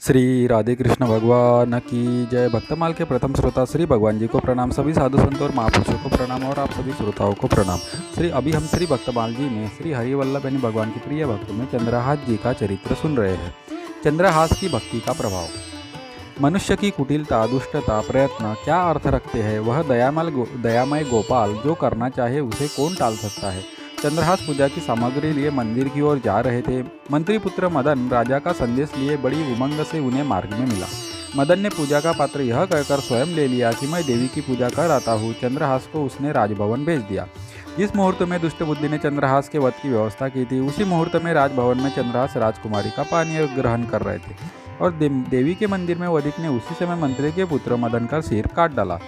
श्री राधे कृष्ण भगवान की जय। भक्तमाल के प्रथम श्रोता श्री भगवान जी को प्रणाम, सभी साधु संतों और महापुरुषों को प्रणाम और आप सभी श्रोताओं को प्रणाम। अभी हम श्री भक्तमाल जी में श्री हरिवल्लभ यानी भगवान के प्रिय भक्तों में चंद्रहास जी का चरित्र सुन रहे हैं। चंद्रहास की भक्ति का प्रभाव। मनुष्य की कुटिलता, दुष्टता, प्रयत्न क्या अर्थ रखते हैं? वह दयामय गोपाल जो करना चाहे उसे कौन टाल सकता है? चंद्रहास पूजा की सामग्री लिए मंदिर की ओर जा रहे थे। मंत्री पुत्र मदन राजा का संदेश लिए बड़ी उमंग से उन्हें मार्ग में मिला। मदन ने पूजा का पात्र यह कहकर स्वयं ले लिया कि मैं देवी की पूजा कर आता हूँ। चंद्रहास को उसने राजभवन भेज दिया। जिस मुहूर्त में दुष्ट बुद्धि ने चंद्रहास के वध की व्यवस्था की थी, उसी मुहूर्त में राजभवन में चंद्रहास राजकुमारी का पानीय ग्रहण कर रहे थे और देवी के मंदिर में वधिक ने उसी समय मंत्री के पुत्र मदन का सिर काट डाला।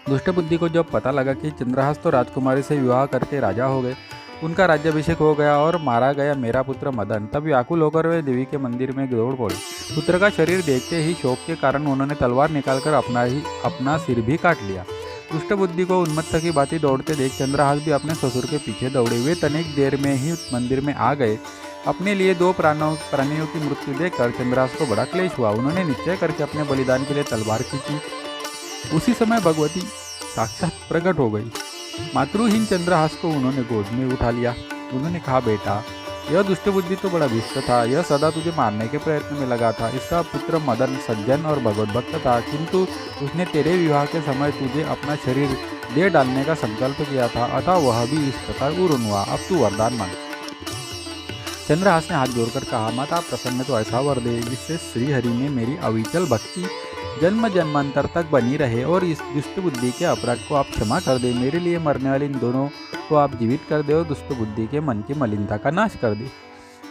दुष्ट बुद्धि को जब पता लगा कि चंद्रहास तो राजकुमारी से विवाह करके राजा हो गए, उनका राज्याभिषेक हो गया और मारा गया मेरा पुत्र मदन, तब व्याकुल होकर वे देवी के मंदिर में दौड़ पड़े। पुत्र का शरीर देखते ही शोक के कारण उन्होंने तलवार निकालकर अपना सिर भी काट लिया। दुष्ट बुद्धि को उन्मत्त की भांति दौड़ते देख चंद्रहास भी अपने ससुर के पीछे दौड़े। वे तनिक देर में ही मंदिर में आ गए। अपने लिए दो प्राणियों की मृत्यु देखकर चंद्रहास को बड़ा क्लेश हुआ। उन्होंने निश्चय करके अपने बलिदान के लिए तलवार खींची। उसी समय भगवती साक्षात प्रकट हो गई। मातृहीन चंद्रहास को उन्होंने गोद में उठा लिया। उन्होंने कहा, बेटा, यह दुष्ट बुद्धि तो बड़ा दुष्ट था। यह सदा तुझे मारने के प्रयत्न में लगा था। इसका पुत्र मदन सज्जन और भगवत भक्त था, किंतु उसने तेरे विवाह के समय तुझे अपना शरीर दे डालने का संकल्प किया था, अतः वह भी इस प्रकार उरुन हुआ। अब तू वरदान मांग। चंद्रहास ने हाथ जोड़कर कहा, माता प्रसन्न तो ऐसा वर दे जिससे श्री हरि में मेरी अविचल भक्ति जन्म जन्मांतर तक बनी रहे और इस दुष्ट बुद्धि के अपराध को आप क्षमा कर दे। मेरे लिए मरने वाले इन दोनों को आप जीवित कर दे और दुष्ट बुद्धि के मन की मलिनता का नाश कर दे।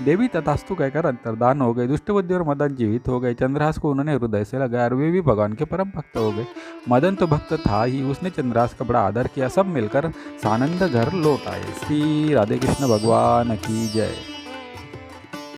देवी तथास्तु कहकर अंतर्धान हो गए। दुष्ट बुद्धि और मदन जीवित हो गए। चंद्रहास को उन्होंने हृदय से लगाया और वे भी भगवान के परम भक्त हो गए। मदन तो भक्त था ही, उसने चंद्रहास का बड़ा आदर किया। सब मिलकर सानंद घर लौट आए। श्री राधे कृष्ण भगवान की जय।